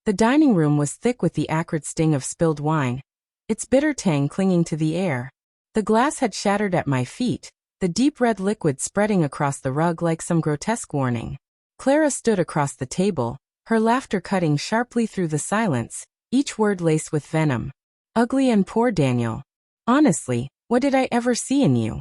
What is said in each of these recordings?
The dining room was thick with the acrid sting of spilled wine, its bitter tang clinging to the air. The glass had shattered at my feet, the deep red liquid spreading across the rug like some grotesque warning. Clara stood across the table, her laughter cutting sharply through the silence, each word laced with venom. Ugly and poor, Daniel. Honestly, what did I ever see in you?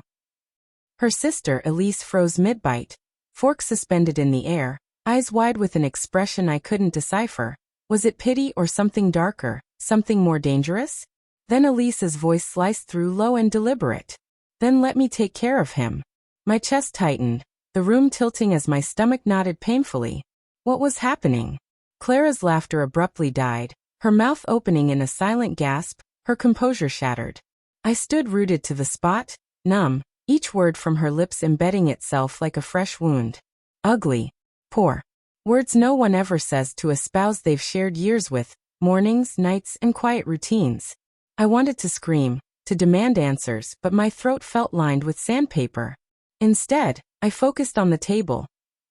Her sister Elise froze mid-bite, fork suspended in the air, eyes wide with an expression I couldn't decipher. Was it pity or something darker, something more dangerous? Then Elise's voice sliced through, low and deliberate. Then let me take care of him. My chest tightened, the room tilting as my stomach knotted painfully. What was happening? Clara's laughter abruptly died, her mouth opening in a silent gasp, her composure shattered. I stood rooted to the spot, numb, each word from her lips embedding itself like a fresh wound. Ugly. Poor. Words no one ever says to a spouse they've shared years with, mornings, nights, and quiet routines. I wanted to scream, to demand answers, but my throat felt lined with sandpaper. Instead, I focused on the table.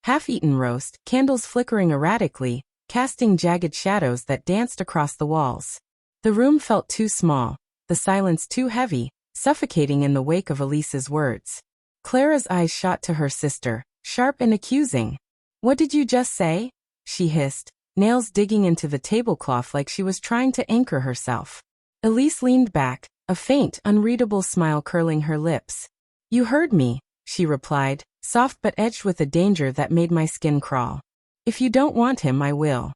Half-eaten roast, candles flickering erratically, casting jagged shadows that danced across the walls. The room felt too small, the silence too heavy, suffocating in the wake of Elise's words. Clara's eyes shot to her sister, sharp and accusing. What did you just say? She hissed, nails digging into the tablecloth like she was trying to anchor herself. Elise leaned back, a faint, unreadable smile curling her lips. You heard me, she replied, soft but edged with a danger that made my skin crawl. If you don't want him, I will.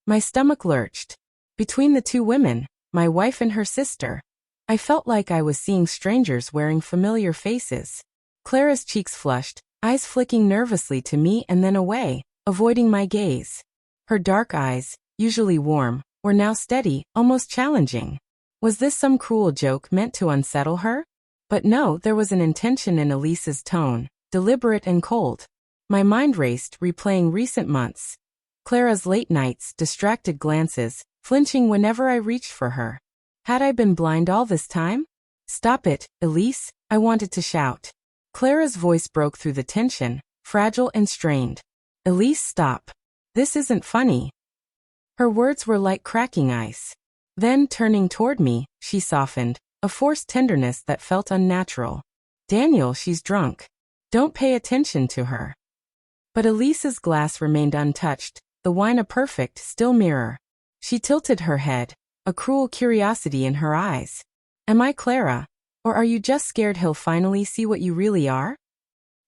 My stomach lurched. Between the two women, my wife and her sister, I felt like I was seeing strangers wearing familiar faces. Clara's cheeks flushed, eyes flicking nervously to me and then away, avoiding my gaze. Her dark eyes, usually warm, were now steady, almost challenging. Was this some cruel joke meant to unsettle her? But no, there was an intention in Elise's tone, deliberate and cold. My mind raced, replaying recent months. Clara's late nights, distracted glances, flinching whenever I reached for her. Had I been blind all this time? Stop it, Elise, I wanted to shout. Clara's voice broke through the tension, fragile and strained. Elise, stop. This isn't funny. Her words were like cracking ice. Then, turning toward me, she softened, a forced tenderness that felt unnatural. Daniel, she's drunk. Don't pay attention to her. But Elise's glass remained untouched, the wine a perfect, still mirror. She tilted her head, a cruel curiosity in her eyes. Am I Clara? Or are you just scared he'll finally see what you really are?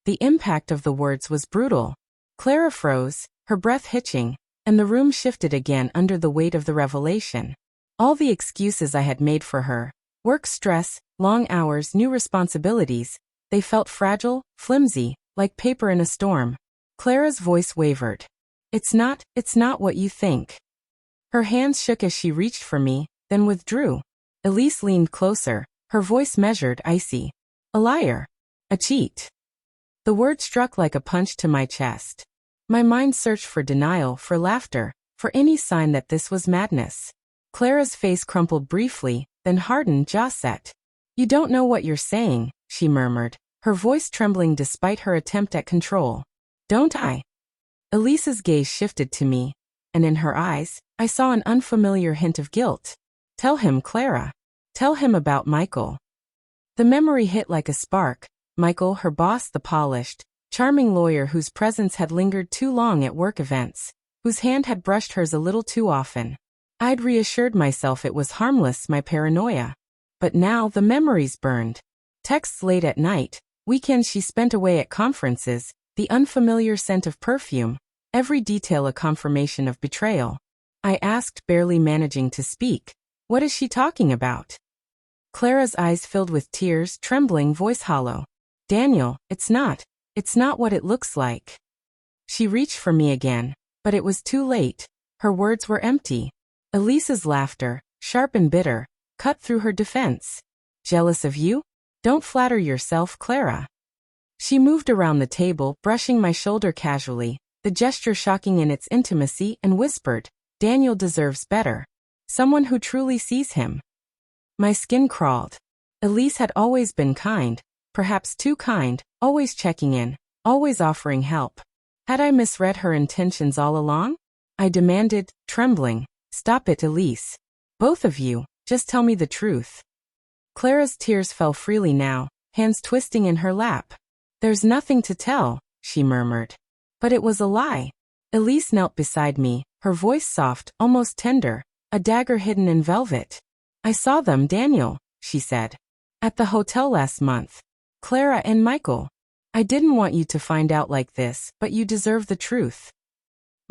The impact of the words was brutal. Clara froze, her breath hitching, and the room shifted again under the weight of the revelation. All the excuses I had made for her, work stress, long hours, new responsibilities, they felt fragile, flimsy, like paper in a storm. Clara's voice wavered. It's not what you think. Her hands shook as she reached for me, then withdrew. Elise leaned closer, her voice measured, icy. A liar. A cheat. The word struck like a punch to my chest. My mind searched for denial, for laughter, for any sign that this was madness. Clara's face crumpled briefly, then hardened, jaw set. You don't know what you're saying, she murmured, her voice trembling despite her attempt at control. Don't I? Elise's gaze shifted to me, and in her eyes, I saw an unfamiliar hint of guilt. Tell him, Clara. Tell him about Michael. The memory hit like a spark. Michael, her boss, the polished, charming lawyer whose presence had lingered too long at work events, whose hand had brushed hers a little too often. I'd reassured myself it was harmless, my paranoia. But now the memories burned. Texts late at night, weekends she spent away at conferences, the unfamiliar scent of perfume, every detail a confirmation of betrayal. I asked, barely managing to speak, what is she talking about? Clara's eyes filled with tears, trembling, voice hollow. Daniel, it's not what it looks like. She reached for me again, but it was too late. Her words were empty. Elise's laughter, sharp and bitter, cut through her defense. Jealous of you? Don't flatter yourself, Clara. She moved around the table, brushing my shoulder casually, the gesture shocking in its intimacy, and whispered, Daniel deserves better. Someone who truly sees him. My skin crawled. Elise had always been kind, perhaps too kind, always checking in, always offering help. Had I misread her intentions all along? I demanded, trembling. Stop it, Elise. Both of you, just tell me the truth. Clara's tears fell freely now, hands twisting in her lap. There's nothing to tell, she murmured. But it was a lie. Elise knelt beside me, her voice soft, almost tender, a dagger hidden in velvet. I saw them, Daniel, she said. At the hotel last month. Clara and Michael. I didn't want you to find out like this, but you deserve the truth.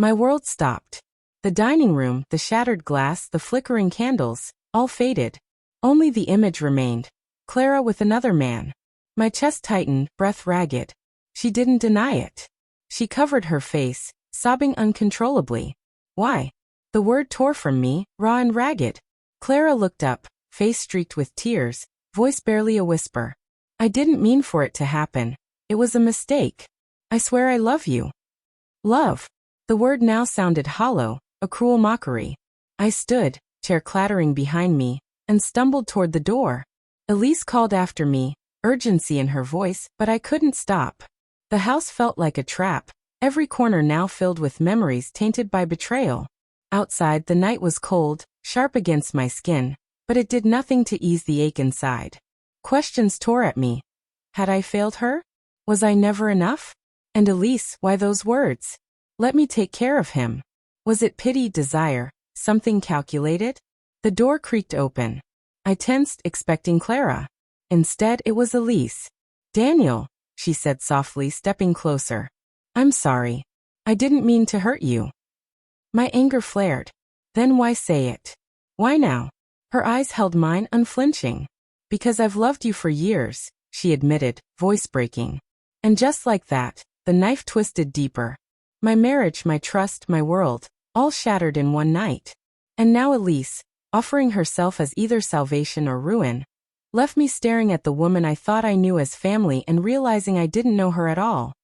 My world stopped. The dining room, the shattered glass, the flickering candles, all faded. Only the image remained. Clara with another man. My chest tightened, breath ragged. She didn't deny it. She covered her face, sobbing uncontrollably. Why? The word tore from me, raw and ragged. Clara looked up, face streaked with tears, voice barely a whisper. I didn't mean for it to happen. It was a mistake. I swear I love you. Love. The word now sounded hollow, a cruel mockery. I stood, chair clattering behind me, and stumbled toward the door. Elise called after me, urgency in her voice, but I couldn't stop. The house felt like a trap, every corner now filled with memories tainted by betrayal. Outside, the night was cold, sharp against my skin, but it did nothing to ease the ache inside. Questions tore at me. Had I failed her? Was I never enough? And Elise, why those words? Let me take care of him. Was it pity, desire, something calculated? The door creaked open. I tensed, expecting Clara. Instead, it was Elise. Daniel, she said softly, stepping closer. I'm sorry. I didn't mean to hurt you. My anger flared. Then why say it? Why now? Her eyes held mine, unflinching. Because I've loved you for years, she admitted, voice breaking. And just like that, the knife twisted deeper. My marriage, my trust, my world, all shattered in one night. And now Elise, offering herself as either salvation or ruin, left me staring at the woman I thought I knew as family and realizing I didn't know her at all.